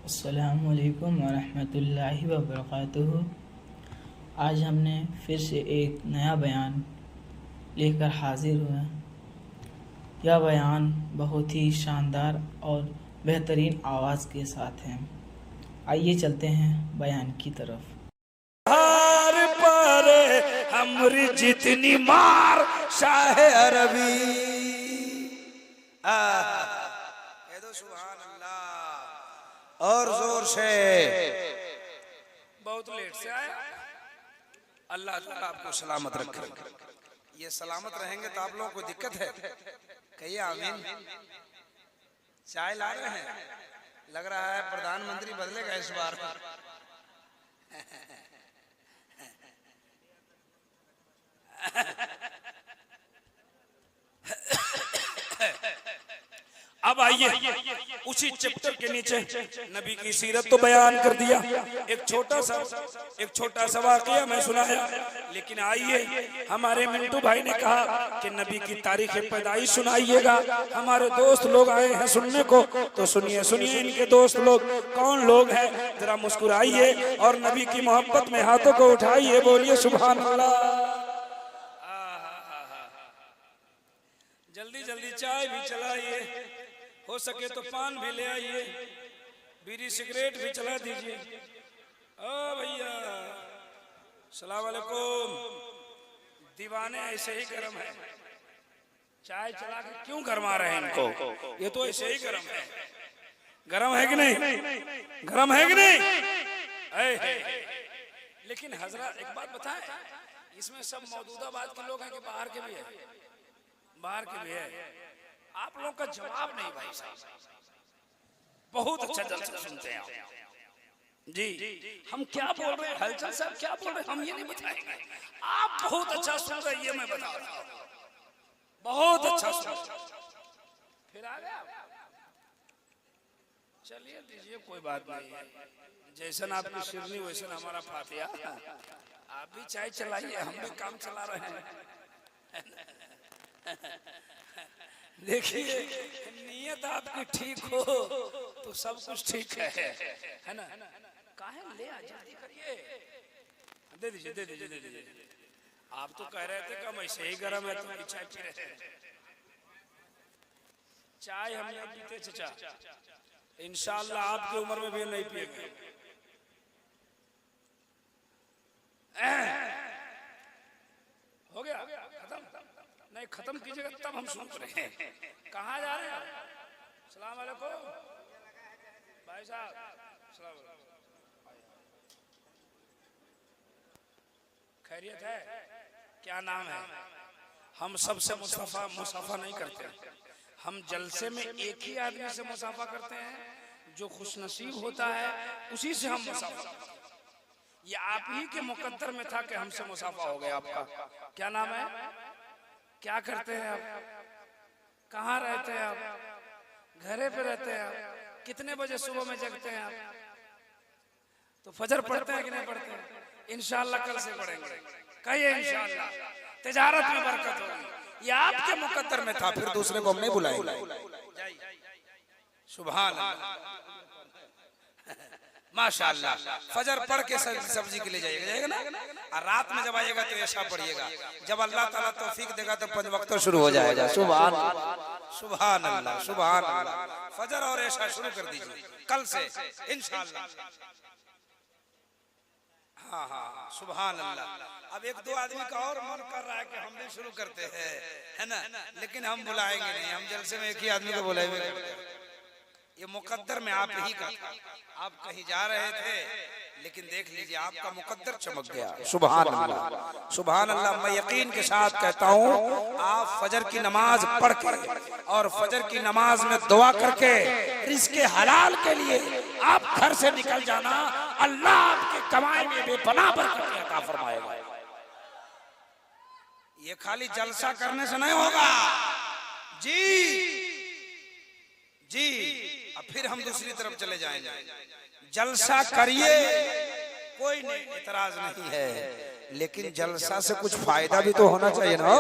अस्सलामुअलैकुम वरहमतुल्लाहि वबरकातुहू। आज हमने फिर से एक नया बयान लेकर हाजिर हुए हैं। यह बयान बहुत ही शानदार और बेहतरीन आवाज़ के साथ है। आइए चलते हैं बयान की तरफ। हार पर हमरी जितनी मार शाह अरबी कह दो सुभान अल्लाह और जोर से। बहुत लेट से आया। अल्लाह ताला आपको सलामत रखे। ये सलामत रहेंगे तो आप लोगों को दिक्कत है, कहिए आमीन। चाय ला रहे हैं, लग रहा है प्रधानमंत्री बदलेगा इस बार। अब आइए उसी चैप्टर के नीचे नबी की सीरत तो बयान कर दिया, एक छोटा सा वाकया मैं सुनाया। लेकिन आइए हमारे मिंटू भाई ने कहा कि नबी की तारीख पैदाइश सुनाइएगा। हमारे दोस्त लोग आए हैं सुनने को, तो सुनिए सुनिए इनके दोस्त लोग कौन लोग हैं, जरा मुस्कुराइए और नबी की मोहब्बत में हाथों को उठाइए, बोलिए सुभान अल्लाह। जल्दी जल्दी चाय भी चलाइए, हो सके तो पान भी ले आइए, बीड़ी सिगरेट भी चला दीजिए। ओ भैया सलाम वालेकुम। दीवाने ऐसे ही गरम है, चाय चला के क्यों गरमा रहे हैं इनको, ये तो ऐसे ही गरम है। गरम है कि नहीं, गरम है कि नहीं? लेकिन हजरत एक बात बताएं, इसमें सब मौजूदाबाद के लोग हैं कि बाहर के भी है? बाहर के भी है। आप लोगों का जवाब नहीं भाई साहब, बहुत अच्छा जलसा सुनते हैं आप जी। हम क्या बोल रहे हैं, हलचल साहब क्या बोल रहे हैं, हम ये नहीं बताएंगे। आप बहुत अच्छा सुन रहे हैं, ये मैं बता रहा हूँ, बहुत अच्छा सुन। फिर आ गया, चलिए दीजिए, कोई बात नहीं है। जैसन आपकी शिरनी वैसन हमारा फातिहा। आप भी चाय चलाइए, हम भी काम चला रहे हैं। देखिए नियत आपकी ठीक हो तो सब कुछ ठीक है ना? काहे ले आ, जल्दी करिए, दे दीजिए दे दीजिए दे दीजिए। आप तो कह रहे थे कि हम ऐसे ही गर्म है तो चाय पी रहे हैं। चाय हम नहीं पीते चचा, इंशाल्लाह आपकी उम्र में भी नहीं पिएंगे। हो गया खत्म? नहीं खत्म कीजिएगा तब हम सुन रहे हैं। कहाँ जा रहे हैं? सलाम वालेकुम भाई साहब, सलाम खैरियत है? क्या नाम है? हम सबसे मुसाफा नहीं करते, हम जलसे में एक ही आदमी से मुसाफा करते हैं, जो खुशनसीब होता है उसी से हम मुसाफा करते हैं। ये आप ही के मुकद्दर में था कि हमसे मुसाफा हो गया। आपका क्या नाम है? क्या करते हैं आप? कहाँ रहते हैं आप? घरे पे रहते हैं आप? कितने बजे सुबह में जगते हैं आप? तो फजर पढ़ते हैं कि नहीं पढ़ते हैं? इंशाल्लाह कल से पढ़ेंगे, कहिए इंशाल्लाह। तिजारत में बरकत होगी, ये आपके मुकद्दर में था, फिर दूसरे को हम नहीं बुलाएंगे। सुभान अल्लाह माशाअल्लाह। फजर पढ़ के सब्जी के लिए जाइएगा ना, और रात में जब आइएगा तो ऐसा पढ़िएगा, जब अल्लाह ताला तौफीक देगा तो 5 वक्त शुरू हो जाएगा। सुभान सुभान अल्लाह सुभान अल्लाह। फजर और ऐसा शुरू कर दीजिए कल से इंशाअल्लाह। हाँ हाँ सुभान अल्लाह। अब 1-2 आदमी का और मन कर रहा है कि हम भी शुरू करते हैं, है ना? लेकिन हम बुलाएंगे नहीं, हम जलसे में एक ही आदमी को बुलाएंगे। ये मुकद्दर में आप ही का, आप कहीं जा रहे थे लेकिन देख लीजिए आपका मुकद्दर चमक गया। सुभान अल्लाह सुभान अल्लाह। मैं यकीन के साथ कहता हूँ, आप फजर की नमाज पढ़ के और फजर की नमाज में दुआ करके रिज़्क़े हलाल के लिए आप घर से निकल जाना, अल्लाह आपके कमाई में बेपनाह बरकत अता फरमाएगा। ये खाली जलसा करने से नहीं होगा जी जी। अब फिर हम दूसरी तरफ चले जाएंगे। जलसा करिए, कोई नहीं, इतराज नहीं है, लेकिन जलसा से कुछ फायदा भी तो होना चाहिए ना?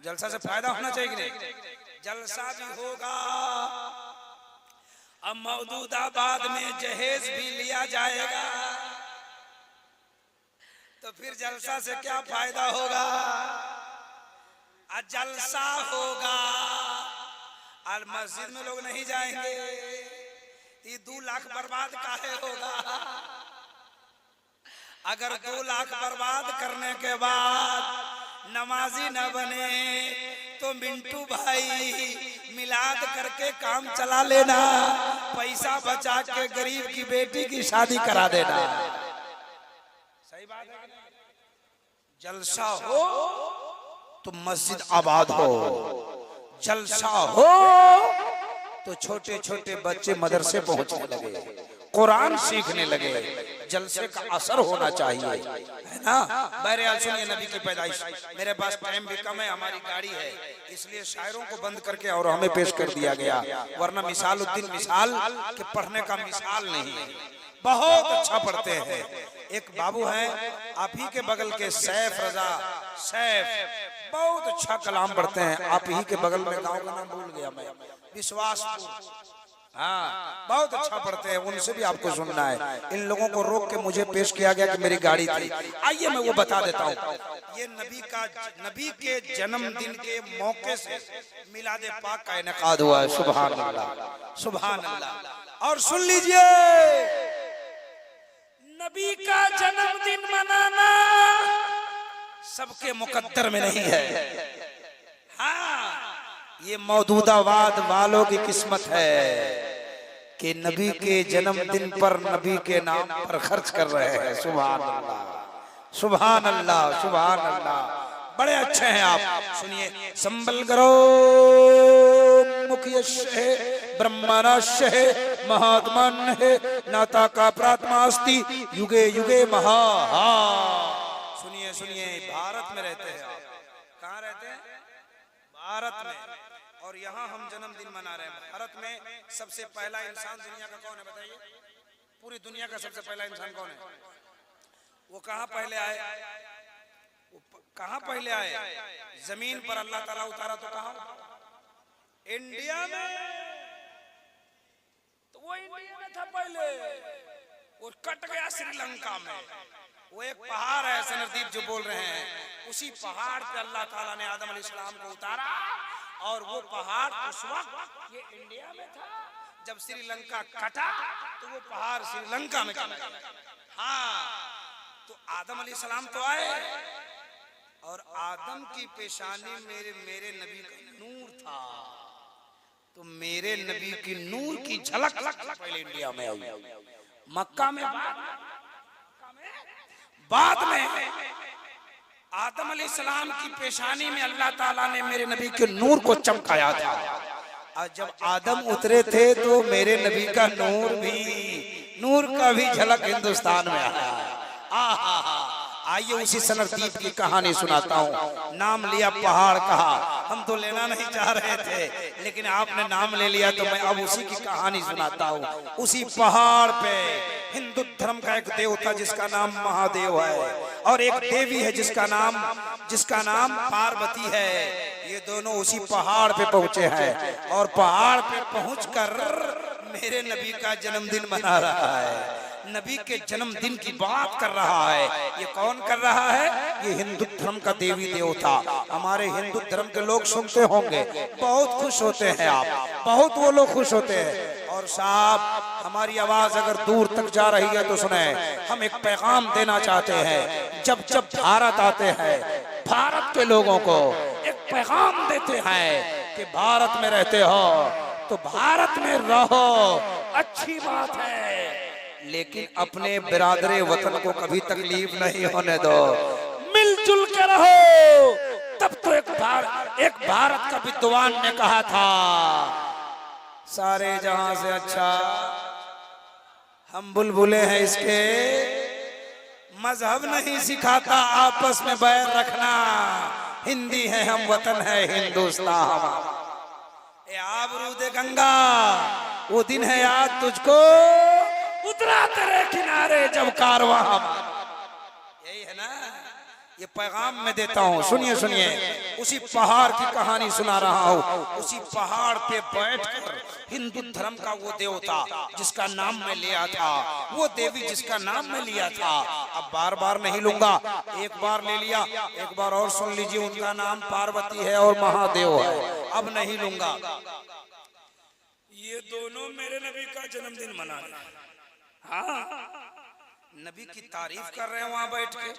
जलसा से फायदा होना चाहिए कि नहीं? जलसा भी होगा, अब मौदूदाबाद में जहेज भी लिया जाएगा तो फिर जलसा से क्या फायदा होगा। जलसा होगा और मस्जिद में लोग नहीं जाएंगे, ये 2 लाख बर्बाद काहे होगा। अगर 2 लाख बर्बाद करने के बाद नमाजी न बने तो मिंटू भाई मिलाद करके काम चला लेना, पैसा बचा के गरीब की बेटी की शादी करा देना। सही बात है। जलसा हो तो मस्जिद आबाद हो, जलसा हो तो छोटे छोटे बच्चे मदरसे पहुंचने लगे, कुरान सीखने लगे। जलसे का असर होना चाहिए, है ना। बहरहाल सुनिए नबी की पैदाइश। मेरे पास टाइम भी कम है, हमारी गाड़ी है, इसलिए शायरों को बंद करके और हमें पेश कर दिया गया, वरना मिसालुद्दीन मिसाल के पढ़ने का मिसाल नहीं है। बहुत अच्छा पढ़ते हैं। एक बाबू हैं आप ही के बगल के, सैफ रजा सैफ, बहुत अच्छा कलाम पढ़ते हैं। आप ही के बगल में गांव का नाम भूल गया मैं, विश्वासपुर। हाँ, बहुत अच्छा पढ़ते हैं, उनसे भी आपको सुनना है। इन लोगों को रोक के मुझे पेश किया गया कि मेरी गाड़ी थी। आइए मैं वो बता देता हूँ। ये नबी के जन्मदिन के मौके से मिलादे पाक का इनेकाद हुआ है। सुभान अल्लाह, सुभान अल्लाह। और सुन लीजिए, नबी का जन्मदिन मनाना सबके मुकद्दर में नहीं है। हाँ, ये मौजूदाबाद वालों की किस्मत है कि नबी के जन्मदिन पर नबी के नाम पर खर्च कर रहे हैं। सुभान अल्लाह, सुभान अल्लाह, सुभान अल्लाह। बड़े अच्छे हैं आप। सुनिए, संबल करो मुख्य ब्रह्मणस्य महात्मा नाता का प्रात्मास्ति युगे युगे महा। सुनिए सुनिए, भारत में रहते हैं आप। कहाँ रहते हैं? भारत में। और यहाँ हम जन्मदिन मना रहे हैं। भारत में सबसे पहला इंसान दुनिया का कौन है बताइए? पूरी दुनिया का सबसे पहला इंसान कौन है? वो कहाँ पहले आए? कहाँ पहले आए? जमीन पर अल्लाह ताला उतारा तो कहाँ? इंडिया में। तो वो इंडिया में था पहले, वो कट गया श्रीलंका में। वो एक पहाड़ है सनरदीप जो बोल रहे हैं, उसी पहाड़ पे अल्लाह ताला ने आदम अलैहिस्सलाम को उतारा। और वो पहाड़ उस वक्त ये इंडिया में था, जब श्रीलंका कटा तो वो पहाड़ श्रीलंका में चला गया। हाँ, तो आदम अलैहिस्सलाम तो आए और आदम की पेशानी मेरे नबी का नूर था। तो मेरे नबी की नूर की झलक पहले इंडिया में आई, मक्का में बाद में आदम अलैहिस्सलाम की पेशानी में अल्लाह ताला ने मेरे नबी के नूर को चमकाया था। और जब आदम उतरे थे तो मेरे नबी का नूर का भी झलक हिंदुस्तान में आया। आइए उसी सनरदीप की कहानी सुनाता हूँ। नाम लिया, पहाड़ कहा, हम तो लेना नहीं चाह रहे थे, लेकिन आपने नाम ले लिया तो मैं अब उसी की कहानी सुनाता हूँ। उसी पहाड़ पे हिंदू धर्म का एक देवता जिसका नाम महादेव है, और एक देवी है जिसका नाम पार्वती है। ये दोनों उसी पहाड़ पे पहुंचे हैं और पहाड़ पे पहुंचकर मेरे नबी का जन्मदिन मना रहा है, नबी के जन्मदिन की बात कर रहा है। ये कौन कर रहा है? ये हिंदू धर्म का देवी देवता। हमारे हिंदू धर्म के लोग सुनते होंगे, बहुत खुश होते हैं आप, बहुत वो लोग खुश होते हैं। और साहब, हमारी आवाज अगर दूर तक जा रही है तो सुने, हम एक पैगाम देना चाहते हैं। जब जब भारत आते हैं, भारत के लोगों को एक पैगाम देते हैं कि भारत में रहते हो तो भारत में रहो, अच्छी बात है, लेकिन अपने बिरादरे वतन को कभी तकलीफ नहीं होने दो, मिलजुल के रहो। तब तो एक भारत का विद्वान ने कहा था, सारे जहां से अच्छा हम बुलबुले हैं इसके, मजहब नहीं सिखाता आपस में बैर रखना, हिंदी है हम, वतन है हिंदुस्तान। ए आबरू दे गंगा, वो दिन है याद तुझको, उतरा तेरे किनारे जब कारवां। यही है ना, ये पैगाम मैं देता हूँ। सुनिए सुनिए, उसी पहाड़ की कहानी सुना रहा हूँ। उसी पहाड़ पे बैठकर हिंदू धर्म का वो देवता जिसका नाम मैं लिया था, वो देवी जिसका नाम मैं लिया था, अब बार बार नहीं लूंगा, एक बार ले लिया, एक बार और सुन लीजिए। उनका नाम पार्वती है और महादेव है, अब नहीं लूंगा। ये दोनों मेरे नबी का जन्मदिन मना रहे हैं। हाँ, नबी की तारीफ कर रहे हैं वहां बैठ के,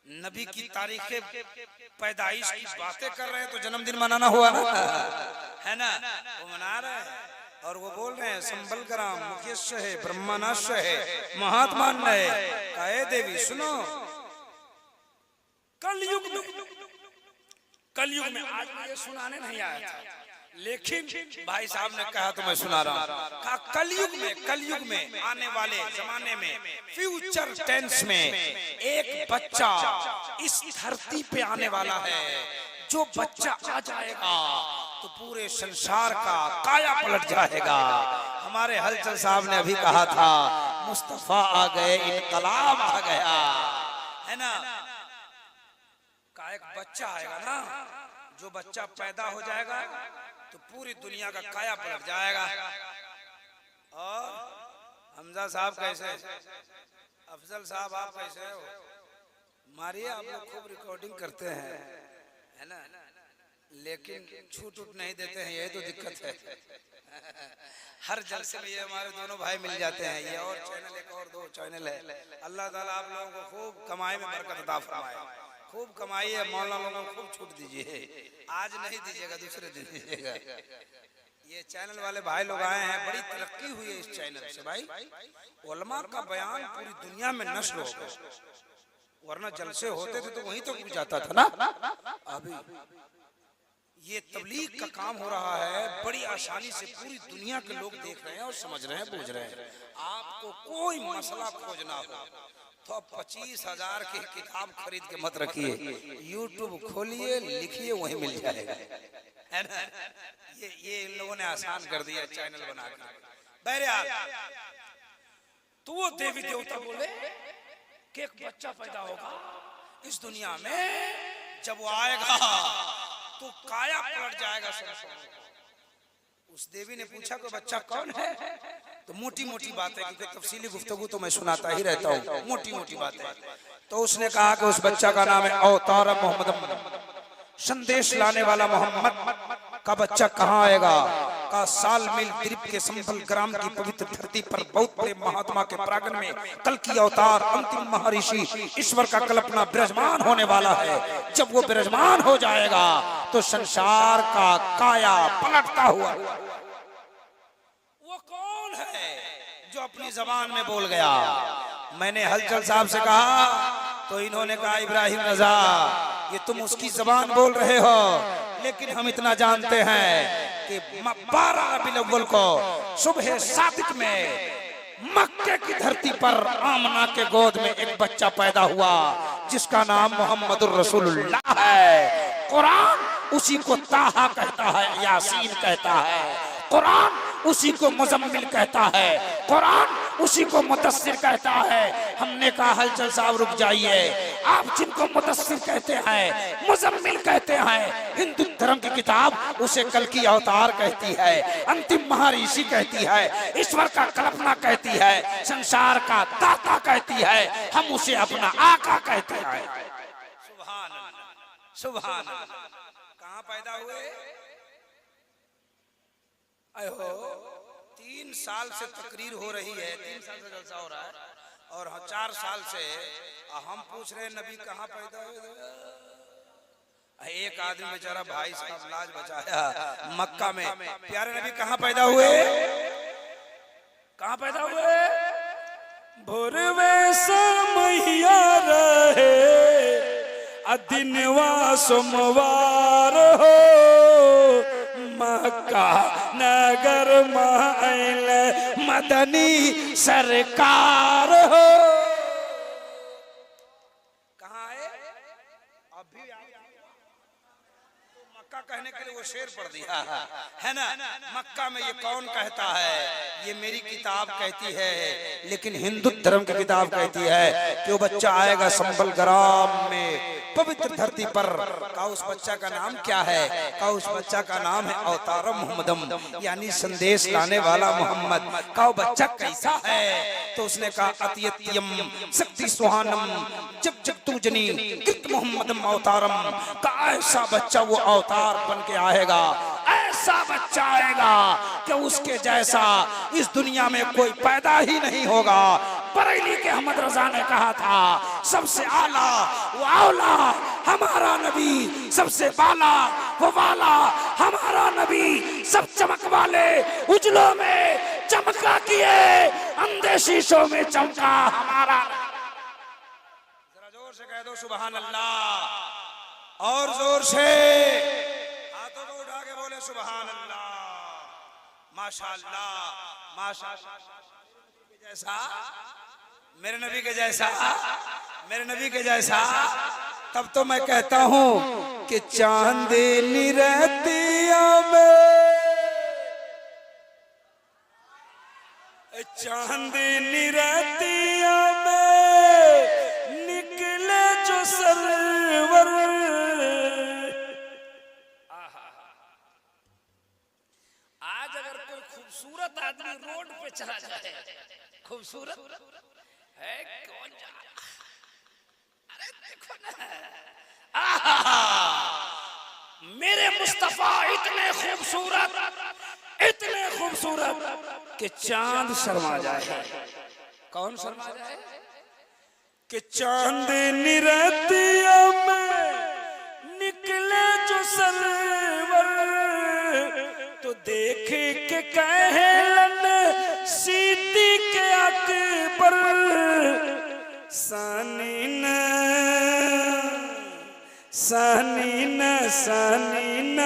नबी की तारीख पैदाइश की बातें कर रहे हैं, तो जन्मदिन मनाना हुआ ना, है ना। वो मना रहे हैं और वो बोल रहे हैं संबल ग्राम मुकेश है, ब्रह्मानाश है, महात्मा है। कहे देवी सुनो, कलयुग में आज मुझे सुनाने नहीं आया था, लेकिन भाई साहब ने कहा तो मैं सुना रहा हूँ। कहा कलयुग में आने वाले जमाने में, फ्यूचर टेंस में, एक बच्चा इस धरती पे आने वाला है। जो बच्चा आ जाएगा तो पूरे संसार का काया पलट जाएगा। हमारे हलचल साहब ने अभी कहा था मुस्तफा आ गए, इनकलाब आ गया, है ना। का एक बच्चा आएगा ना, जो बच्चा पैदा हो जाएगा तो पूरी दुनिया का काया पलट जाएगा। और हमजा साहब कैसे, अफजल साहब आप कैसे हो? मारिए, आप लोग खूब रिकॉर्डिंग करते हैं, है ना, लेकिन छूट उठ नहीं देते हैं, यही तो दिक्कत है। हर जलसे में ये हमारे दोनों भाई मिल जाते हैं। ये और चैनल, एक और 2 चैनल है। अल्लाह ताला आप लोगों को खूब कमाई में बरकत अता फरमाए, खूब कमाइए, मौलाना लोगों को खूब छूट दीजिए। आज नहीं दीजिएगा, दूसरे दिन दीजिएगा। ये चैनल वाले भाई लोग आए हैं, बड़ी तरक्की हुई है इस चैनल से भाई। उलमा का बयान पूरी दुनिया में नश्र हो गया, वरना जलसे होते थे तो वहीं तक तो जाता था ना। अभी ये तबलीग का काम हो रहा है, बड़ी आसानी से पूरी दुनिया के लोग देख रहे हैं और समझ रहे हैं, बूझ रहे हैं। आपको कोई मसला खोजना हो तो 25,000 की किताब खरीद के मत रखिए, यूट्यूब खोलिए, लिखिए, वहीं मिल जाएगा, है ना। ये इन लोगों ने आसान कर दिया चैनल बनाकर। बहरहाल, तो वो देवी देवता बोले कि एक बच्चा पैदा होगा इस दुनिया में, जब वो आएगा तो काया पलट जाएगा संसार। उस देवी ने पूछा कि बच्चा कौन है? तो मोटी मोटी बातें, क्योंकि तफसीली गुफ्तगू तो मैं सुनाता ही रहता हूँ, मोटी मोटी बातें। तो उसने कहा कि उस बच्चा का नाम है अवतार मोहम्मद, संदेश लाने वाला मोहम्मद का बच्चा कहाँ आएगा? का साल मील द्वीप के संबल ग्राम की पवित्र धरती पर बहुत बड़े महात्मा के प्रांगण में कल की अवतार अंतिम महर्षि ईश्वर का कल्पना विराजमान होने वाला है। जब वो विराजमान हो जाएगा तो संसार का काया पलटता हुआ। वो कौन है जो अपनी जबान में बोल गया? मैंने हलचल साहब से कहा तो इन्होंने कहा इब्राहिम रजा, ये तुम उसकी जबान बोल रहे हो, लेकिन हम इतना जानते हैं कि 12 रबीउल अव्वल को सुबह सादिक में मक्के की धरती पर आमना के गोद में एक बच्चा पैदा हुआ जिसका नाम मोहम्मदुर रसूलुल्लाह है। कुरान उसी को ताहा कहता है, यासीन कहता है, कुरान उसी को मुजम्मिल कहता है, कुरान उसी को मुदस्सिर कहता है। हमने कहा हलचल साहब रुक जाइए, आप जिनको मुदस्सिर कहते हैं, मुजम्मिल कहते हैं, हिंदू धर्म की किताब उसे कल की अवतार कहती है, अंतिम महर्षि कहती है, ईश्वर का कल्पना कहती है, संसार का दाता कहती है, हम उसे अपना आका कहते हैं। सुभान अल्लाह, सुभान अल्लाह। कहाँ पैदा हुए? अयो 3 साल से तकरीर हो रही है, 3 साल से जलसा हो रहा है, और 4 साल से हम पूछ रहे हैं नबी कहाँ पैदा हुए। एक आदमी बेचारा भाई साहब लाज बचाया मक्का में, प्यारे नबी कहाँ पैदा हुए? कहाँ पैदा हुए? भोरवे समैया रहे अदिनवा सोमवार हो, मक्का नगर माइल मदनी सरकार हो। कहाँ है? अभी तो मक्का कहने के लिए वो शेर पढ़ दिया है ना। मक्का में ये कौन कहता है, ये मेरी किताब कहती है, लेकिन हिंदू धर्म की किताब कहती है कि वो बच्चा आएगा संबल ग्राम में पवित्र धरती पर। का उस बच्चा का नाम क्या है? का उस बच्चा का नाम है अवतारम मोहम्मदम, यानी संदेश लाने वाला मोहम्मद। का वो बच्चा कैसा है? तो उसने कहा अतियत्यम शक्ति सुहानम जब जब तू जनी कृत मोहम्मदम अवतारम। का ऐसा बच्चा वो अवतार बन के आएगा, ऐसा बच्चा आएगा कि उसके जैसा इस दुनिया में कोई पैदा ही नहीं होगा। बरेली के अहमद रजा ने कहा था सबसे आला वो आला हमारा नबी, सबसे बाला वो वाला हमारा नबी। सब चमक वाले उजलों में चमका किए, अंधे शीशों में चमका हमारा। जरा जोर से कह दो सुभान अल्लाह, और जोर से हाथों को उठा के बोले सुभान अल्लाह, माशाअल्लाह माशाअल्लाह। जैसा मेरे नबी के जैसा, मेरे नबी के जैसा। तब तो मैं कहता हूं कि चांदनी रहतिया में, चांदनी रहतिया में निकले जो सरवर। आज अगर कोई खूबसूरत आदमी रोड पे चला जाए, खूबसूरत है कौन जा, अरे देखो ना, मेरे मुस्तफा इतने खूबसूरत कि चांद शर्मा जाए। कौन शर्मा जाए? कि चांदनी रहतिया में निकले जो सरवर, तो देख के कहलन सीती के अकबर। सानीन सानीन सानीन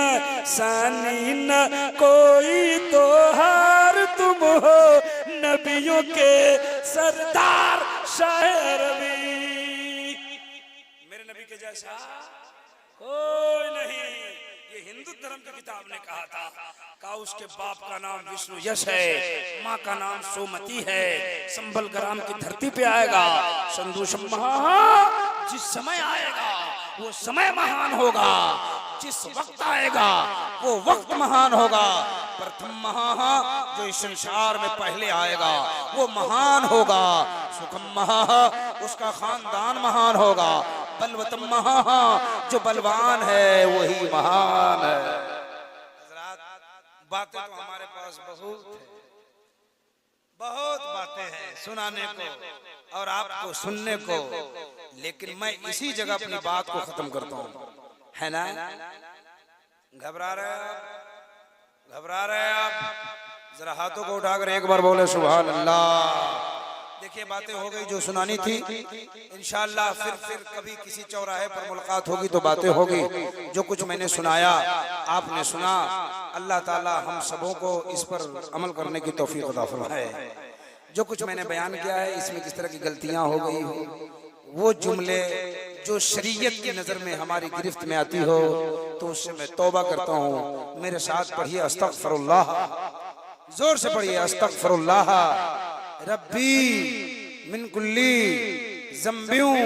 सानीन कोई तो हार तुम हो, नबियों के सरदार शायर भी। मेरे नबी के जैसा कोई नहीं। ये हिंदू धर्म की किताब ने कहा था। का उसके बाप का नाम विष्णु यश है, माँ का नाम सोमती है। संबल ग्राम की धरती पे आएगा संदूषम महा। जिस समय आएगा वो समय महान होगा, जिस वक्त आएगा वो वक्त महान होगा। प्रथम महा जो इस संसार में पहले आएगा वो महान होगा। सुखम महा उसका खानदान महान होगा। बलवतम महा जो बलवान है वही महान है। बातें तो हमारे पास बहुत बातें हैं सुनाने को और आपको सुनने को, लेकिन मैं इसी जगह अपनी बात को खत्म करता हूँ, है ना। घबरा रहे आप, घबरा रहे आप? जरा हाथों को उठाकर एक बार बोले सुभान अल्लाह। देखिए बातें हो गई जो सुनानी थी। इंशाअल्लाह फिर कभी किसी चौराहे पर मुलाकात होगी तो बातें होगी। जो कुछ मैंने सुनाया आपने सुना, अल्लाह ताला हम सबों को इस पर अमल करने की तौफीक अता फरमाए। जो कुछ मैंने बयान किया है इसमें किस तरह की गलतियां हो गई हो, वो जुमले जो शरीयत की नजर में हमारी गिरफ्त में आती हो तो उससे मैं तौबा करता हूँ। मेरे साथ पढ़िए अस्तगफिरुल्लाह, जोर से पढ़िए अस्तगफिरुल्लाह रब्बी मिन कुल्ली ज़म्बियों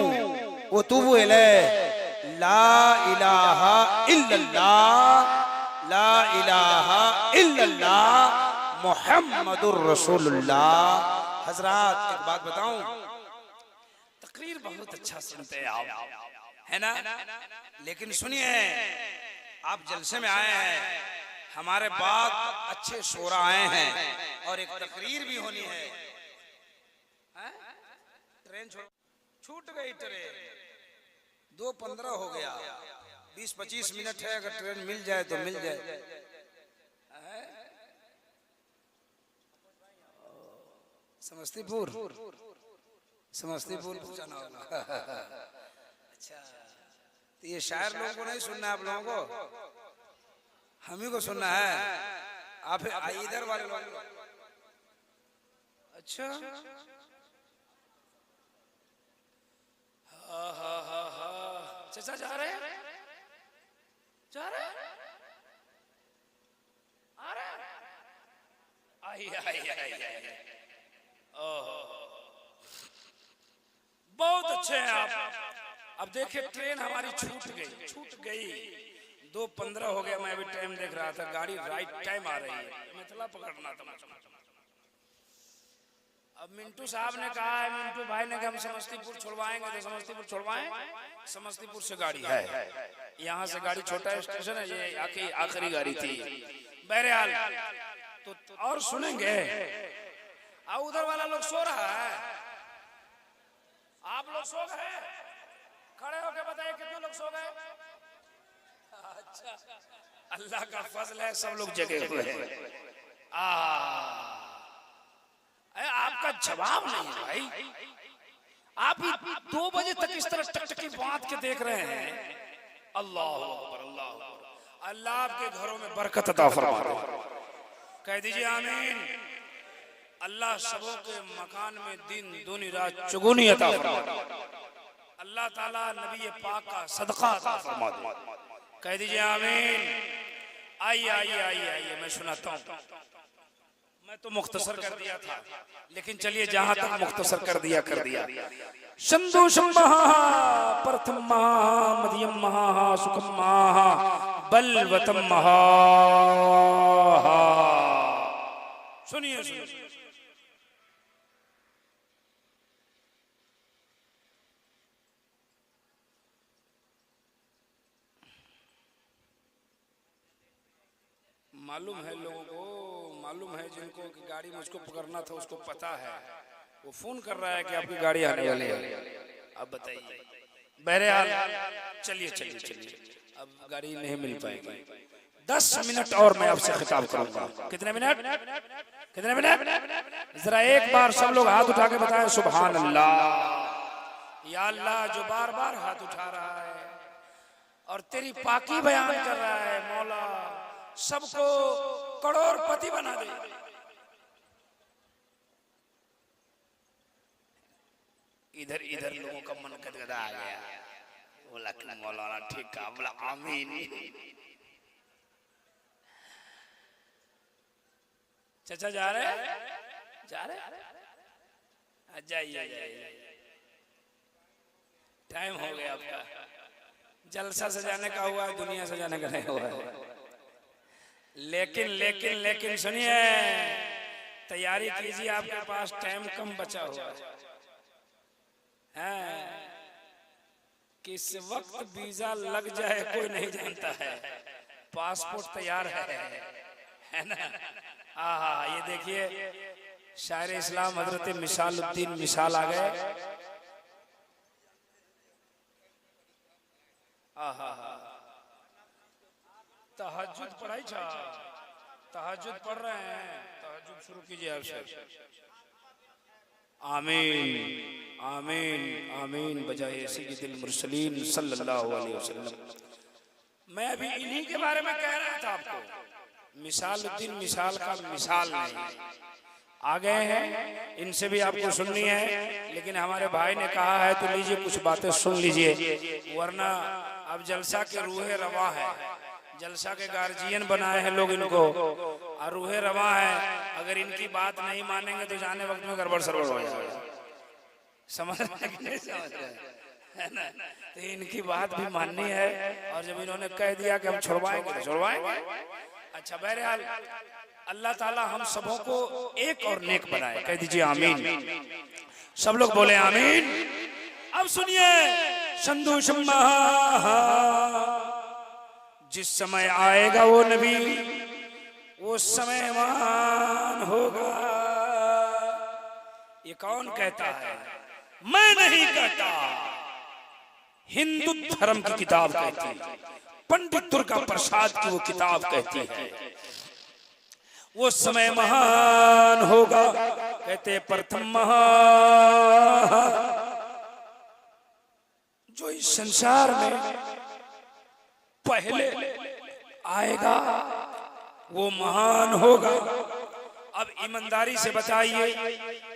व तुबू इलैह ला इलाहा इल्लल्लाह ला इलाहा इल्लल्लाह मुहम्मदुर रसूलुल्लाह। हजरात एक बात बताऊं, तकरीर बहुत अच्छा सुनते हैं आप, है ना, लेकिन सुनिए आप जलसे में आए हैं, हमारे बाद अच्छे शोरा आए हैं और एक तकरीर भी होनी है। ट्रेन छूट गई, ट्रेन 2:15 हो गया, 20-25 मिनट है। अगर ट्रेन मिल जाए तो मिल जाए। समस्तीपुर पहुंचाना होगा। अच्छा, तो ये शायर लोगों को नहीं सुनना है, आप लोगों को, हम ही को सुनना है। आप इधर वाले लोग। अच्छा, चाचा जा रहे हैं, जा रहे हैं। आई आई आई आई, ओहो बहुत अच्छे हैं आप। अब देखिए ट्रेन हमारी छूट गई 2:15 हो गया। मैं अभी टाइम देख रहा था, गाड़ी राइट टाइम आ रही है, मिथिला पकड़ना था मुझको। अब मिंटू साहब ने कहा है, मिंटू भाई ने कहा हम समस्तीपुर छुड़वाएंगे तो समस्तीपुर छुड़वाएं। समस्तीपुर से गाड़ी है, यहाँ से गाड़ी छोटा स्टेशन है, ये आखिरी गाड़ी थी। बहरहाल तो और सुनेंगे। अब उधर वाला लोग सो रहा है, आप लोग सो गए? खड़े होके बताइए कितने लोग सो गए? अच्छा, अल्लाह का फजल है, सब लोग जगे हुए हैं। आपका जवाब नहीं है भाई। आप 2 बजे तक इस तरह टकटकी बांध के देख रहे हैं। अल्लाह अकबर, अल्लाह अकबर। अल्लाह आपके घरों में बरकत अता फरमाए, कह दीजिए आमीन। अल्लाह सबों के मकान में दिन दूनी रात चुगुनी अता फरमाए। अल्लाह ताला नबी पाक का सदका अता फरमाए, कह दीजिए आमीन। आइए आइए आइए आइए, मैं सुनाता हूँ। मैं तो मुख्तसर कर दिया था, लेकिन चलिए जहां तक मुख्तसर कर दिया। शंदु शम्महा प्रथम महा मध्यम महा सुखम महा बलवतम महा। सुनिए सुनिए, मालूम है लोगों को, मालूम है जिनको कि गाड़ी मुझको पकड़ना था उसको पता है। वो फोन कर रहा है कि आपकी गाड़ी आने वाली है, अब बताइए। बहरहाल चलिए चलिए चलिए, अब गाड़ी नहीं मिल पाएगी। 10 मिनट और मैं आपसे खिताब करूंगा। कितने मिनट? कितने मिनट? जरा एक बार सब लोग हाथ उठा के बताएं सुभान अल्लाह। या अल्लाह, जो बार बार हाथ उठा रहा है और तेरी पाकी बयान कर रहा है, मौला सबको करोड़पति बना दे। इधर इधर लोगों का मन गदगदा आ गया। बोला कि मौलाना ठीक कहा, बोला आमीन। चाचा जा रहे जाइए, टाइम हो गया आपका। जलसा सजाने का हुआ, दुनिया सजाने का नहीं हुआ है। लेकिन लेकिन लेकिन सुनिए, तैयारी कीजिए, आपके पास टाइम कम बचा हुआ है। किस वक्त वीजा लग जाए कोई नहीं जानता है। पासपोर्ट तैयार है ना? ये देखिए, शायर इस्लाम हजरत मिसालुद्दीन मिसाल आ गए। तहज्जुद पढ़ाई छा, तहज्जुद पढ़ रहे हैं, तहज्जुद शुरू कीजिए आपसे। आमीन आमीन आमीन बजाए सय्यदुल मुरसलीन सल्लल्लाहु अलैहि वसल्लम। मैं अभी इन्हीं के बारे में कह रहा था आपको। मिसालुद्दीन मिसाल का मिसाल नहीं आ गए हैं, इनसे भी आपको सुननी है। लेकिन हमारे भाई ने कहा है तो लीजिए कुछ बातें सुन लीजिए, वरना अब जलसा के रूहे रवा है, जलसा के गार्जियन बनाए हैं लोग इनको, और रूहे रवा है। अगर इनकी बात नहीं मानेंगे तो जाने वक्त में गड़बड़ सरबड़ हो जाएगा। समझ रहे कि नहीं समझ रहे, है ना? तो इनकी बात भी माननी है, और जब इन्होंने कह दिया कि हम छुड़वाएंगे तो छुड़वाएंगे। अच्छा, बहरहाल अल्लाह ताला हम सबों को एक और नेक बनाए, कह दीजिए आमीन। सब लोग बोले आमीन। अब सुनिए, शंदु शम्मा, जिस समय आएगा वो नबी, वो समय मान होगा। ये कौन कहता है? मैं नहीं कहता, हिंदू धर्म की किताब कहती है, पंडित दुर्गा प्रसाद की वो किताब कहती है। वो समय महान होगा, कहते प्रथम महान, जो इस संसार में पहले आएगा वो महान होगा। अब ईमानदारी से बताइए,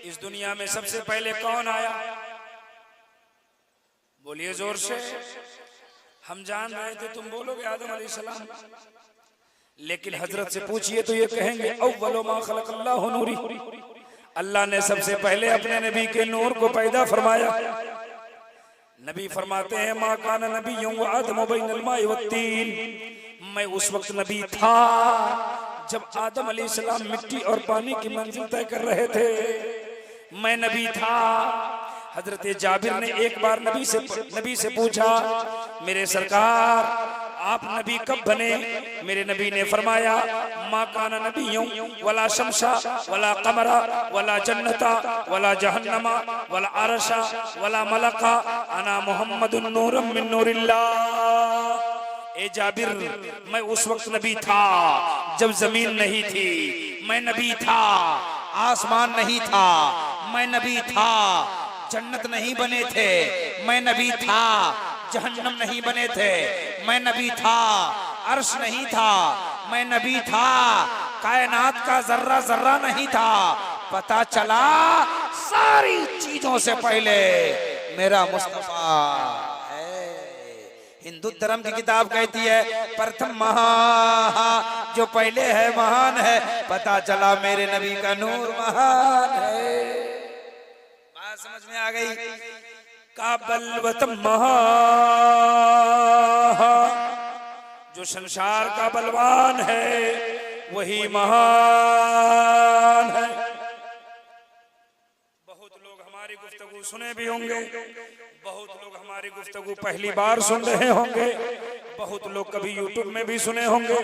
इस दुनिया में सबसे पहले कौन आया? बोलिए जोर से। हम जान रहे थे तुम बोलोगे आदम अलैहिस्सलाम, लेकिन हजरत से पूछिए तो ये कहेंगे अव्वलु मा खलक़ल्लाहु नूरी, अल्लाह ने सबसे पहले अपने नबी के नूर को पैदा फरमाया। नबी फरमाते हैं मा कान नबिय्युन व आदम बैनल माइ वत्तीन, मैं उस वक्त नबी था जब आदम अलैहिस्सलाम मिट्टी और पानी की मंजिल तय कर रहे थे, मैं नबी था। हजरत जाबिर ने एक बार नबी से पूछा, मेरे सरकार आप नबी कब बने? मेरे नबी ने फरमाया मा काना नबिय्युन वला शमसा वला कमरा वला जन्नता वला जहन्नमा वला अरशा वला मलका अना मुहम्मदुन नूरम मिन नूरिल्लाह। ए जाबिर, मैं उस वक्त नबी था जब जमीन नहीं थी, मैं नबी था, आसमान नहीं था, मैं नबी था, जन्नत नहीं बने थे, मैं नबी था, जहन्नम नहीं बने थे, मैं नबी था, अर्श नहीं था, मैं नबी था, कायनात का जर्रा जर्रा नहीं था। पता चला सारी चीजों से पहले मेरा मुस्तफा है। हिंदू धर्म की किताब कहती है प्रथम महा, जो पहले है महान है। पता चला मेरे नबी का नूर महान है। बात समझ में आ गई? काबलवत महा, जो संसार का बलवान है वही महान है। बहुत लोग हमारी गुफ्तगू सुने भी होंगे, बहुत लोग हमारी गुफ्तगू पहली बार सुन रहे होंगे, बहुत लोग कभी यूट्यूब में भी सुने होंगे।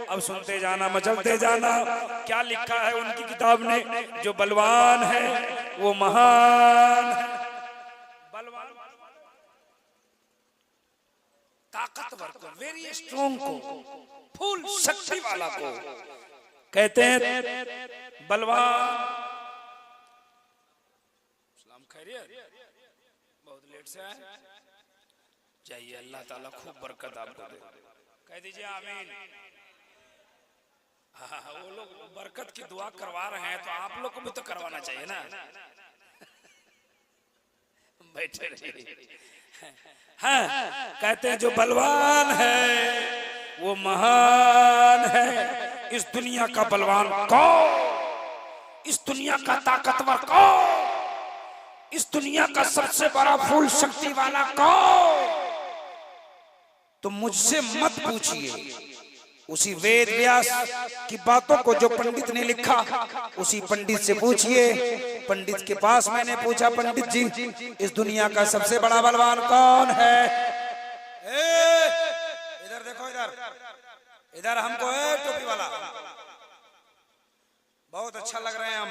अब सुनते जाना, मचलते जाना। क्या लिखा है उनकी किताब ने? जो बलवान है वो महान है। बलवान ताकतवर को, वेरी स्ट्रॉन्ग को, फुल शक्ति वाला को कहते हैं बलवान। सलाम खैरियत, बहुत लेट से आए, चाहिए अल्लाह ताला खूब बरकत आपको दे। कह दीजिए आमीन। हाँ, वो लोग बरकत की दुआ करवा रहे हैं तो आप लोग को भी तो करवाना चाहिए ना। बैठे रहिए। हाँ, कहते हैं जो बलवान है वो महान है। इस दुनिया का बलवान कौन? इस दुनिया का ताकतवर कौन? इस दुनिया का सबसे बड़ा फुल शक्ति वाला कौन? तो मुझसे मत पूछिए। उसी वेद व्यास की बातों को जो पंडित ने लिखा, उसी पंडित से पूछिए। पंडित के पास मैंने पूछा, पंडित जी इस दुनिया का सबसे बड़ा बलवान कौन है? इधर देखो, इधर हमको टोपी वाला बहुत अच्छा लग रहे हैं हम।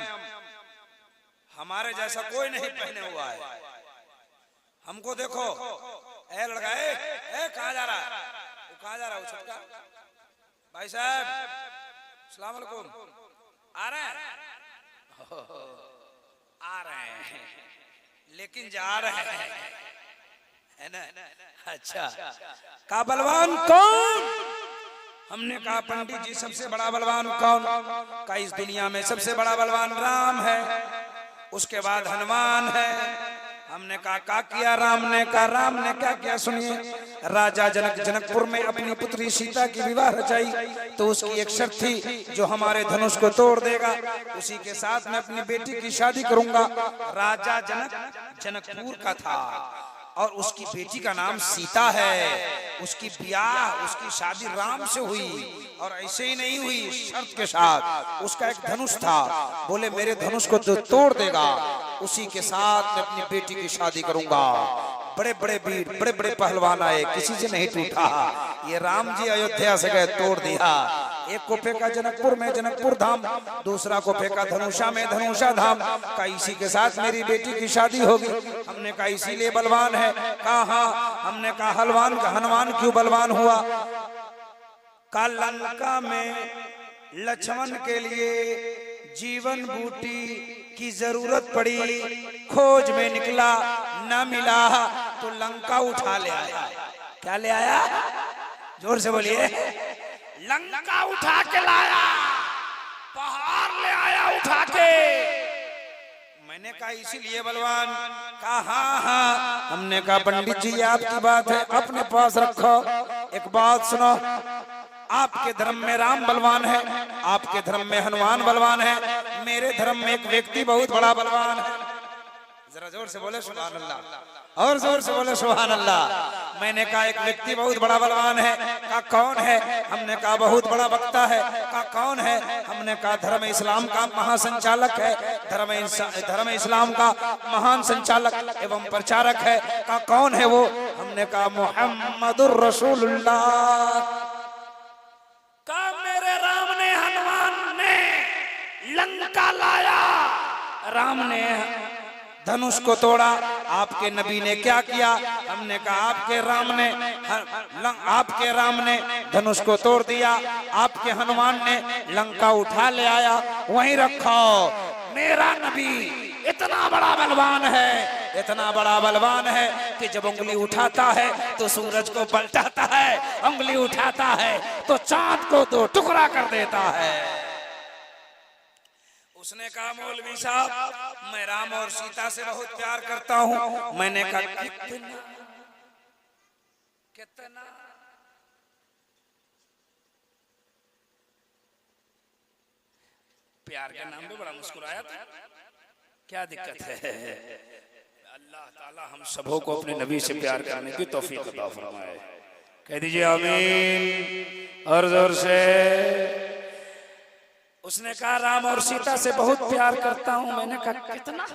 हमारे जैसा कोई नहीं पहने हुआ है। हमको देखो। ए लड़का, कहाँ जा रहा है? वो कहाँ जा रहा है? वो छटका भाई साहब, अस्सलाम वालेकुम। आ रहे हैं? आ रहे हैं, लेकिन जा रहे हैं, है ना? अच्छा, का बलवान कौन? हमने कहा पंडित जी सबसे बड़ा बलवान कौन? का इस दुनिया में सबसे बड़ा बलवान राम है, उसके बाद हनुमान है। हमने कहा क्या किया राम ने? कहा राम ने क्या किया सुनिए। राजा जनकपुर में अपनी पुत्री सीता की विवाह रचाई तो उसकी एक शर्त थी, जो हमारे धनुष को तोड़ देगा उसी के साथ मैं अपनी बेटी की शादी करूंगा। राजा जनकपुर का था और उसकी बेटी का नाम सीता है। उसकी ब्याह, उसकी शादी राम से हुई और ऐसे ही नहीं हुई, शर्त के साथ। उसका एक धनुष था, बोले मेरे धनुष को जो तोड़ देगा उसी के साथ मैं अपनी बेटी की शादी करूंगा। बड़े बड़े वीर, बड़े बड़े पहलवान आए, किसी से नहीं टूटा। ये राम जी अयोध्या से गए, तोड़ दिया। एक को फेंका जनकपुर में, जनकपुर धाम, दूसरा को फेंका धनुषा में, धनुषा धाम। का इसी के साथ मेरी बेटी की शादी होगी। हमने कहा इसीलिए बलवान है। कहा हाँ। हमने कहा हनुमान क्यों बलवान हुआ? का लंका में लक्ष्मण के लिए जीवन बूटी की जरूरत पड़ी, खोज में निकला, न मिला तो लंका उठा ले आया। क्या ले आया? जोर से बोलिए। लंका उठा के लाया, पहाड़ ले आया उठा के। मैंने कहा इसीलिए बलवान। कहा हाँ हाँ। हमने कहा पंडित जी आपकी बात है, अपने पास रखो। एक बात सुनो, आपके धर्म में राम बलवान है, आपके धर्म में हनुमान बलवान है, मेरे धर्म में एक व्यक्ति बहुत बड़ा बलवान है। जरा जोर से बोले सुभान अल्लाह, और जोर से बोले सुभान अल्लाह। मैंने कहा एक व्यक्ति बहुत बड़ा बलवान है। कहा कौन है? हमने कहा बहुत बड़ा वक्ता है। कहा कौन है? हमने कहा धर्म इस्लाम का महासंचालक है, धर्म इस्लाम का महान संचालक एवं प्रचारक है। कहा कौन है वो? हमने कहा मुहम्मदुर रसूलुल्लाह। कहा मेरे राम ने, हनुमान ने लंका लाया, राम ने धनुष को तोड़ा, आपके नबी ने क्या किया? हमने कहा आपके राम ने धनुष को तोड़ दिया, आपके हनुमान ने लंका उठा ले आया, वहीं रखो। मेरा नबी इतना बड़ा बलवान है, इतना बड़ा बलवान है कि जब उंगली उठाता है तो सूरज को पलटाता है, उंगली उठाता है तो चांद को दो टुकड़ा कर देता है। उसने कहा मौलवी साहब मैं राम और सीता से बहुत प्यार करता हूं। मैंने कहा कितना कितना? प्यार के नाम पे बड़ा मुस्कुराया था, क्या दिक्कत है? अल्लाह ताला हम सबों को अपने नबी से प्यार करने की तौफीक अता फरमाए। कह दीजिए आमीन और जोर से। उसने कहा राम और सीता से बहुत प्यार करता हूं। मैंने कहा कितना?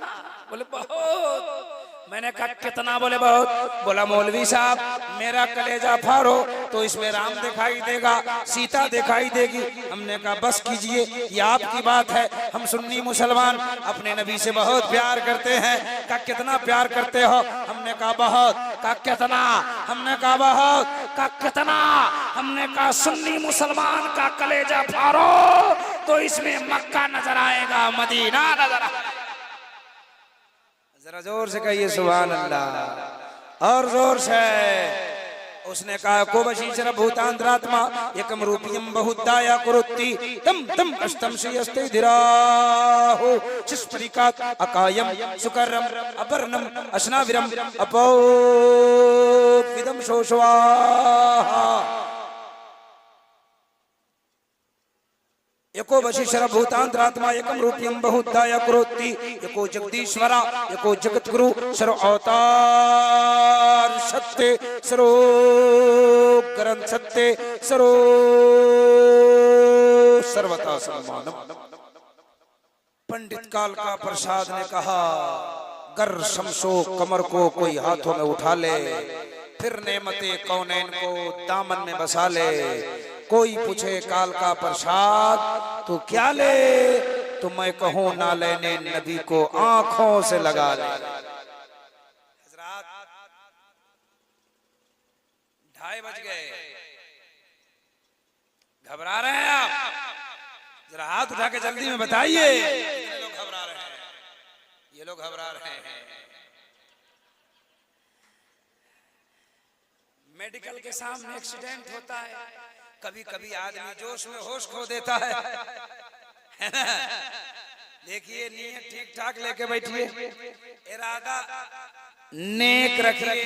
बोले बहुत। मैंने कहा कितना? बोले बहुत। बोला मौलवी साहब मेरा कलेजा फाड़ो तो इसमें राम दिखाई देगा, सीता दिखाई देगी। हमने कहा बस कीजिए, ये आपकी बात है, हम सुन्नी मुसलमान अपने नबी से बहुत प्यार करते हैं। कहा कितना प्यार करते हो? हमने कहा बहुत। कहा कितना? हमने कहा बहुत। कहा कितना? हमने कहा सुन्नी मुसलमान का कलेजा फाड़ो तो इसमें मक्का नजर आएगा, मदीना नजर आएगा। जरा जोर से कहिए सुभान अल्लाह, और जोर से। उसने कहा को बशीचर भूतांतरात्मा एकम रूपियम बहुदाया कुरुत्ति तम तम अष्टम श्रीयस्ते धीराहो शिष्परिकात अकायम सुकरम अपर्णम अशनाविरम अपोविदम शोषवाहा। एको वशीशर भूतांतरात्मा एकम रूपियम बहुदाया करोति एको जगदीश्वरा एको जगत गुरु सर्व अवतार सत्य सर्व ग्रंथ सत्य सर्व सर्वथा सम्मानम। पंडित काल का प्रसाद ने कहा गर शमशो कमर को कोई हाथों में उठा ले, फिर नेमते कौनैन को दामन में बसा ले। कोई पूछे काल का प्रसाद तो क्या ले, तो मैं कहूं ना लेने नबी को आंखों से लगा ले। हजरात 2:30 बज गए, घबरा रहे हैं आप? जरा हाथ उठा के जल्दी में बताइए। ये लोग घबरा रहे हैं, ये लोग घबरा रहे हैं। मेडिकल के सामने एक्सीडेंट होता है, कभी कभी आदमी जोश में होश खो देता है ना? देखिए नीयत ठीक ठाक लेके बैठिए, इरादा नेक रखिए,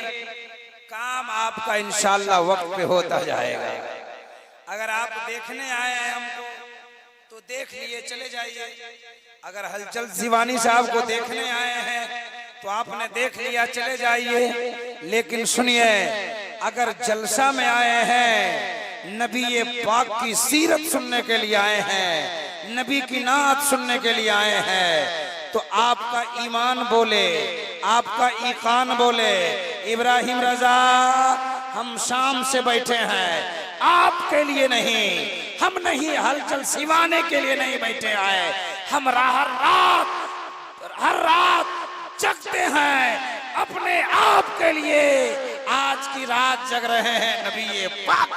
काम आपका इंशाल्लाह वक्त पे होता जाएगा। अगर आप देखने आए हैं हमको तो देख लिए चले जाइए। अगर हलचल जीवानी साहब को देखने आए हैं तो आपने देख लिया चले जाइए। लेकिन सुनिए, अगर जलसा में आए हैं, नबी ये पाक की सीरत सुनने के लिए आए हैं, नबी की नात सुनने के लिए आए हैं, तो आपका ईमान बोले, आपका ईकान बोले इब्राहिम रजा हम शाम से बैठे हैं आपके लिए नहीं, हम नहीं हलचल सिवाने के लिए नहीं बैठे आए, हम हर रात जगते हैं अपने आप के लिए। आज की रात जग रहे हैं नबी ये पाक,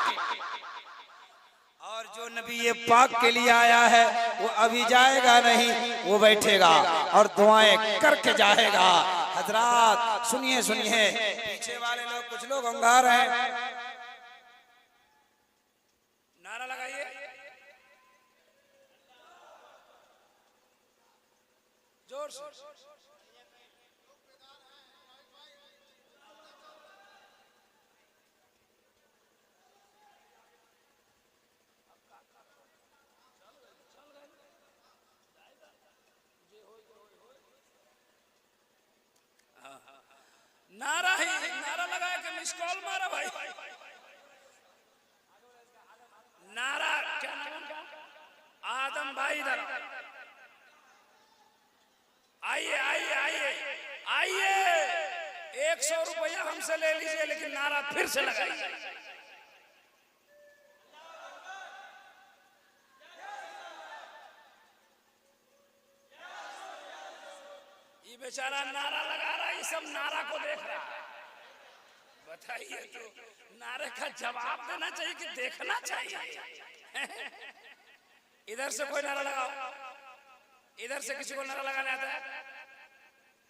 और जो नबी ये पाक के लिए आया है वो अभी जाएगा नहीं, वो बैठेगा और दुआएं करके जाएगा। हजरात सुनिए सुनिए, पीछे वाले लोग कुछ लोग अंगार हैं, नारा लगाइए। जोर से। नारा ही नारा लगा के मिस कॉल मारा भाई। नारा क्या नाम का? आदम भाई इधर आइए आइए आइए आइए। 100 रुपया हमसे ले लीजिए, लेकिन नारा फिर से लगाइए। ये बेचारा नारा लगा रहा है, ये सब नारा को देख रहा है। बताइए तो नारे का जवाब देना चाहिए कि देखना चाहिए? इधर से कोई नारा लगाओ, इधर से किसी को नारा लगाने आता है?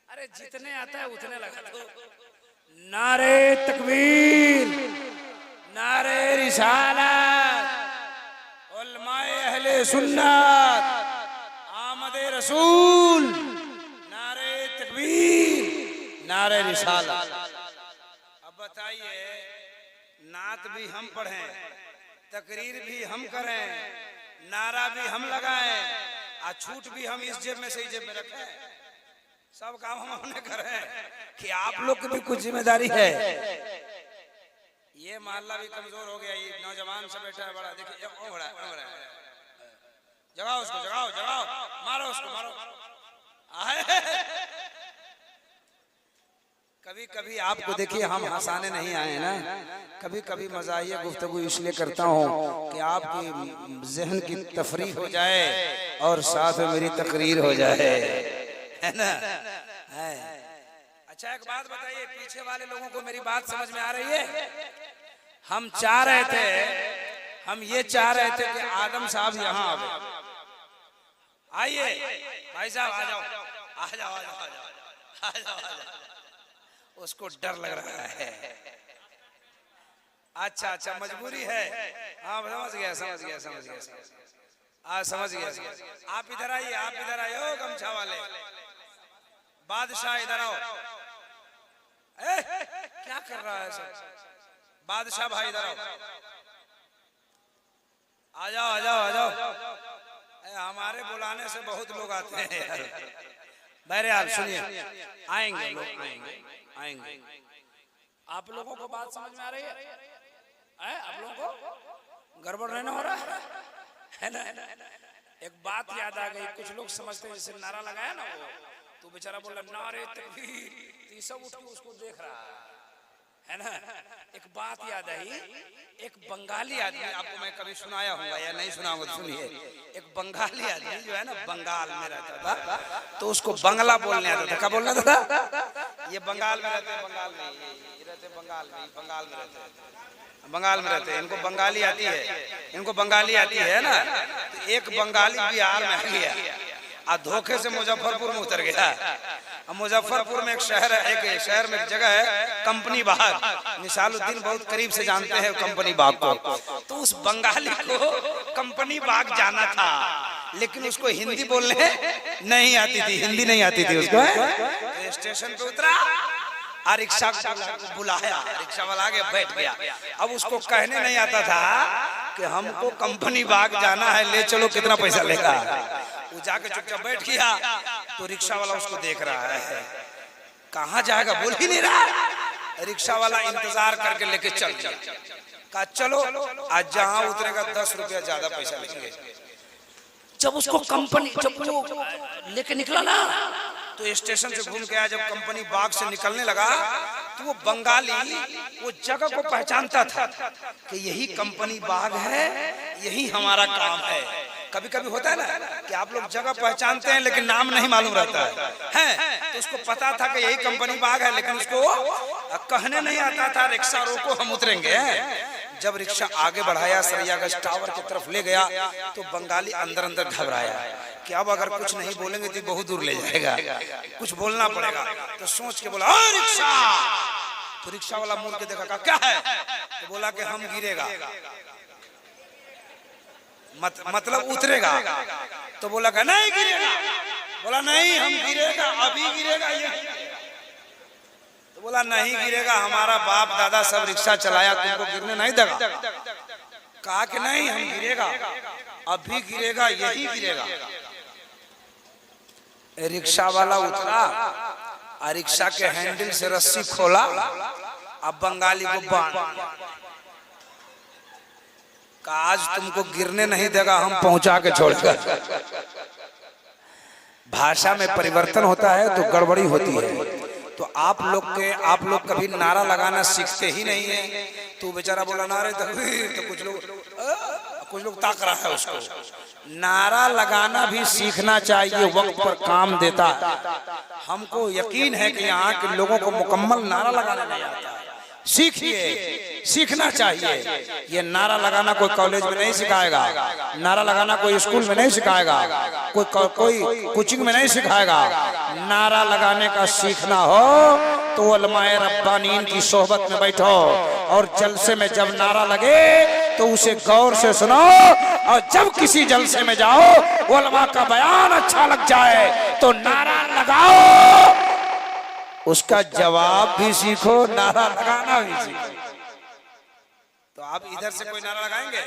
अरे जितने आता है उतने लगा दो। नारे तकबीर, नारे रिसालत, उलमाए अहले सुन्नत, आमदे रसूल, नारे तकबीर, नारे रिसालत। अब बताइए, नात भी हम पढ़ें, तकरीर भी हम करें, नारा भी हम लगाएं, और छूट भी हम इस जेब में से इस जेब में रखें, सब काम हम अपने करें कि आप लोग की भी कुछ जिम्मेदारी है। ये मोहल्ला भी कमजोर हो गया, ये नौजवान से बैठा है बड़ा, देखिए जगाओ उसको, जगाओ जगाओ, मारो उसको, मारो। कभी कभी आपको देखिए, हम हंसाने नहीं आए ना, कभी कभी मज़ाहिया गुफ्तगू इसलिए करता हूँ कि आपकी जहन की तफरीह हो जाए और साथ में मेरी तकरीर हो जाए, है ना? है। अच्छा एक बात बताइए, पीछे वाले लोगों को मेरी बात समझ में आ रही है? हम चाह रहे थे, हम ये चाह रहे थे कि आदम साहब यहाँ आवे। आइए भाई साहब, आ जाओ आ जाओ आ जाओ आ जाओ आ जाओ आ जाओ। उसको डर लग रहा है। अच्छा अच्छा, मजबूरी है। हाँ समझ गया समझ गया समझ गया, समझ गया। आप इधर आइए, आप इधर आइए, ओ गमछा वाले बादशाह, इधर आओ। क्या कर रहा है सब? बादशाह भाई इधर आओ, आ जाओ आ जाओ आ जाओ। हमारे बुलाने से बहुत लोग आते हैं यार। बहरहाल सुनिए, आएंगे लोग, आएंगे आएंगे। आप लोगों को बात समझ में आ रही है? आप लोगों को गड़बड़ नहीं हो रहा है ना? एक बात याद आ गई, कुछ लोग समझते हैं जैसे नारा लगाया ना वो, तो बेचारा बोला नारे तकबीर, तो सब उठ के उसको देख रहा है ना? एक बात याद आई, एक बंगाली आदमी, आपको मैं कभी सुनाया होगा या नहीं सुनाऊंगा, सुनिए। एक बंगाली आदमी जो है ना, बंगाल में रहता था, तो उसको बंगला बोलने आता था। क्या बोलना था? ये बंगाल में रहते हैं, बंगाल में ये रहते हैं, बंगाल में, बंगाल में रहते हैं, बंगाल में रहते हैं। इनको बंगाली आती है, इनको बंगाली आती है ना। तो एक बंगाली बिहार में आ गया और धोखे से मुजफ्फरपुर में उतर गया। मुजफ्फरपुर में एक शहर है, एक शहर में एक जगह है कंपनी बाग। निसालुद्दीन बहुत करीब से जानते हैं कंपनी बाग को। तो उस बंगाली को कंपनी बाग जाना था, लेकिन उसको हिंदी बोलने नहीं आती थी, हिंदी नहीं आती थी उसको। तो स्टेशन पे उतरा और रिक्शा को बुलाया, रिक्शा वाला आगे बैठ गया। अब उसको कहने नहीं आता था कि हमको कंपनी बाग जाना है, ले चलो, कितना पैसा लेगा। वो जाके चुपचाप बैठ गया। तो रिक्शा वाला उसको देख रहा है, कहाँ जाएगा बोल ही नहीं रहा। रिक्शा वाला इंतजार करके लेके चल गया। कहा चलो, आज जहाँ उतरेगा 10 रुपया ज्यादा पैसा लेंगे। जब उसको कंपनी, जब वो लेके निकला ना, तो स्टेशन से घूम के आया, जब कंपनी बाग से निकलने लगा, तो वो बंगाली वो जगह को पहचानता था कि यही कंपनी बाग है, यही हमारा काम है। कभी कभी होता है ना कि आप लोग जगह पहचानते हैं लेकिन नाम नहीं मालूम रहता है। तो उसको पता था कि यही कंपनी बाग है, लेकिन उसको कहने नहीं आता था रिक्शा रोको हम उतरेंगे। जब रिक्शा आगे बढ़ाया, सरियागंज टावर की तरफ ले गया, तो बंगाली अंदर अंदर घबराया कि अब अगर कुछ नहीं बोलेंगे तो बहुत दूर ले जाएगा, कुछ बोलना पड़ेगा। तो सोच के बोला रिक्शा। तो रिक्शा वाला मुड़ के देखा, क्या है? तो बोला कि हम गिरेगा, मतलब उतरेगा। तो बोला कि नहीं गिरेगा। बोला नहीं, हम गिरेगा, अभी गिरेगा ये। तो बोला नहीं गिरेगा, हमारा बाप दादा सब रिक्शा चलाया, तुमको गिरने नहीं देगा। कहा कि नहीं हम गिरेगा, अभी गिरेगा, यही गिरेगा। रिक्शा वाला उतरा और रिक्शा के हैंडल से रस्सी खोला, अब बंगाली को बांध का आज तुमको गिरने नहीं देगा, हम पहुंचा के छोड़कर। भाषा में परिवर्तन होता है तो गड़बड़ी होती है। तो आप लोग कभी नारा लगाना सीखते ही नहीं है। तो बेचारा बोला नारे तकबीर, तो कुछ लोग ताक रहा है उसको। नारा लगाना भी सीखना चाहिए, वक्त पर काम देता। हमको यकीन है कि यहाँ के लोगों को मुकम्मल नारा लगाना नहीं आता। सीखिए, सीखना चाहिए। ये नारा लगाना कोई कॉलेज में नहीं सिखाएगा, नारा लगाना कोई स्कूल में नहीं सिखाएगा, कोई कोचिंग में नहीं सिखाएगा। नारा लगाने का सीखना हो तो उलमाए रब्बानीन की सोहबत में बैठो और जलसे में जब नारा लगे तो उसे गौर से सुनो, और जब किसी जलसे में जाओ उलमा का बयान अच्छा लग जाए तो नारा लगाओ, उसका जवाब भी सीखो, नारा लगाना भी सीखो। तो आप इधर से कोई नारा लगाएंगे?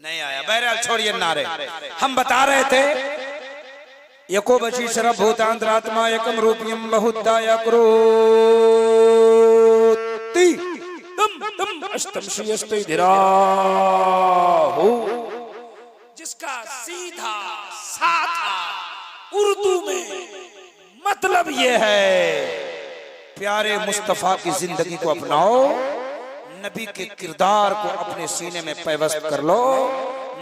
नहीं आया। बहरहाल छोड़िए नारे। हम बता रहे थे एको बची शरभ भूतांतरात्मा एकम रूपियम बहुधा यक्रोति तम अष्टम श्रीयस्ते धीराहु, जिसका सीधा साधा उर्दू में मतलब ये है, प्यारे मुस्तफा की जिंदगी को अपनाओ, नबी के किरदार को अपने सीने में पैवस्त कर लो,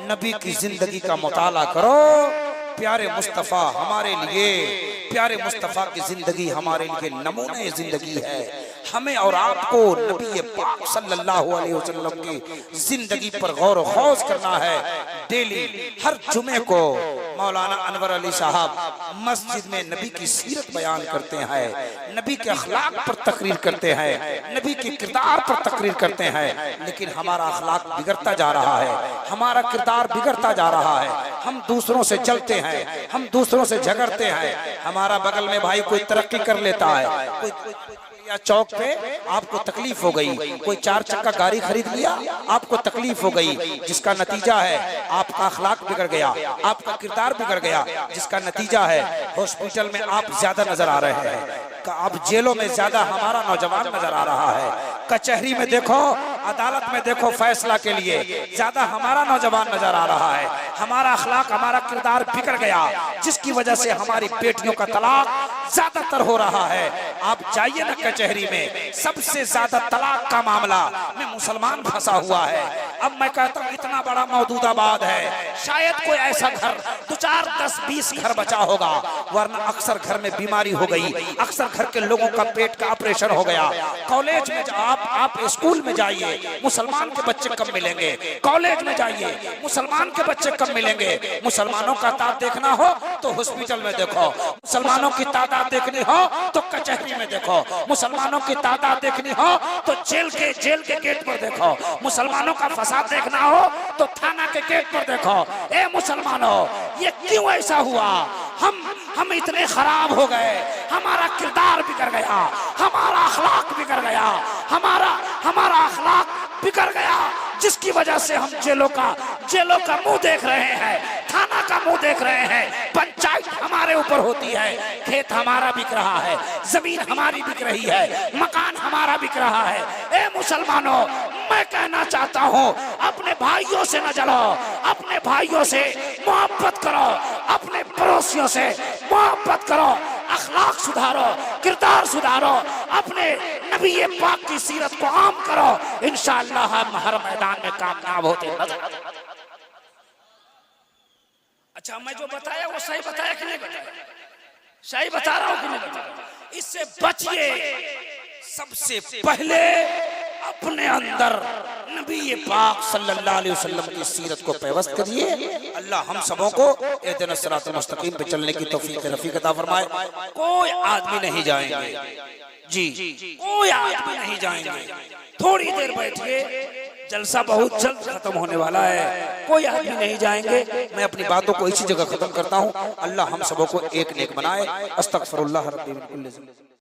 नबी की जिंदगी का मुताला करो। प्यारे मुस्तफा हमारे लिए, प्यारे मुस्तफा की जिंदगी हमारे लिए नमूने जिंदगी है। हमें और आपको नबी पाक सल्लल्लाहु अलैहि वसल्लम की जिंदगी पर गौर व खौज करना है। डेली हर जुमे को मौलाना अनवर अली साहब मस्जिद में नबी की सीरत बयान करते हैं, नबी के अखलाक पर तकरीर करते हैं, नबी के किरदार पर तकरीर करते हैं। लेकिन हमारा अखलाक बिगड़ता जा रहा है, हमारा किरदार बिगड़ता जा रहा है। हम दूसरों से जलते हैं, हम दूसरों से झगड़ते हैं। हमारा बगल में भाई कोई तरक्की कर लेता है, कोई या चौक पे आपको तकलीफ हो गई, कोई 4 चक्का गाड़ी खरीद लिया, आपको तकलीफ हो गई, जिसका नतीजा है आपका अखलाक बिगड़ गया, आपका किरदार बिगड़ गया, जिसका नतीजा है हॉस्पिटल में आप ज्यादा नजर आ रहे हैं, अब जेलों में ज्यादा हमारा नौजवान नजर आ रहा है, कचहरी में देखो, अदालत में देखो, फैसला के लिए ज्यादा हमारा नौजवान नजर आ रहा है। हमारा अखलाक, हमारा किरदार बिगड़ गया, जिसकी वजह से हमारी बेटियों का तलाक ज्यादातर हो रहा है। आप जाइए ना कचहरी में, सबसे ज्यादा तलाक का मामला में मुसलमान फंसा हुआ है। अब मैं कहता हूँ इतना बड़ा मौजूदाबाद है, शायद कोई ऐसा घर 2, 4, 10, 20 घर बचा होगा, वरना अक्सर घर में बीमारी हो गई, अक्सर घर के लोगों का पेट का ऑपरेशन हो गया। कॉलेज में आप स्कूल में जाइए, मुसलमान के बच्चे कम मिलेंगे। कॉलेज में जाइए, मुसलमान के बच्चे कम मिलेंगे। मुसलमानों का तादाद देखना हो तो हॉस्पिटल में देखो, मुसलमानों की तादाद देखनी हो तो कचहरी में देखो, मुसलमानों की तादाद देखनी हो तो जेल के गेट पर देखो, मुसलमानों का फसाद देखना हो तो थाना के गेट पर देखो। ए मुसलमानों, ये क्यों ऐसा हुआ? हम इतने खराब हो गए, हमारा किरदार बिगड़ गया, हमारा अखलाक बिगड़ गया, हमारा अखलाक बिगड़ गया, जिसकी वजह से हम जेलों का मुंह देख रहे हैं, थाना का मुंह देख रहे हैं, पंचायत हमारे ऊपर होती है, खेत हमारा बिक रहा है, जमीन हमारी बिक रही है, मकान हमारा बिक रहा है। ए मुसलमानों, मैं कहना चाहता हूँ, अपने भाइयों से न जलो, अपने भाइयों से मोहब्बत करो, अपने पड़ोसियों से मोहब्बत करो, अखलाक सुधारो, किरदार सुधारो, अपने नबी पाक की सीरत को आम करो। इंशाअल्लाह हम हर मैदान में कामयाब होते नजर। अच्छा, मैं जो बताया वो सही बताया कि नहीं बताया? सही बता रहा हूं कि नहीं बता रहा? इससे बचिए। सबसे पहले अपने अंदर नबी पाक सल्लल्लाहु अलैहि वसल्लम की सीरत को पैवस्त करिए। अल्लाह हम सबों को इहदिना सिरातल मुस्तकीम पे चलने की तौफीक रफीक अता फरमाए। कोई आदमी नहीं जाएंगे जी, कोई आदमी नहीं जाएंगे। थोड़ी देर बैठिए, जलसा बहुत जल्द खत्म होने वाला है, कोई आदमी नहीं जाएंगे। मैं अपनी बातों को इसी जगह खत्म करता हूँ। अल्लाह हम सबों को एक नेक बनाए। अस्तगफिरुल्लाह रब्बी मिन कुल्लि ज़ंब।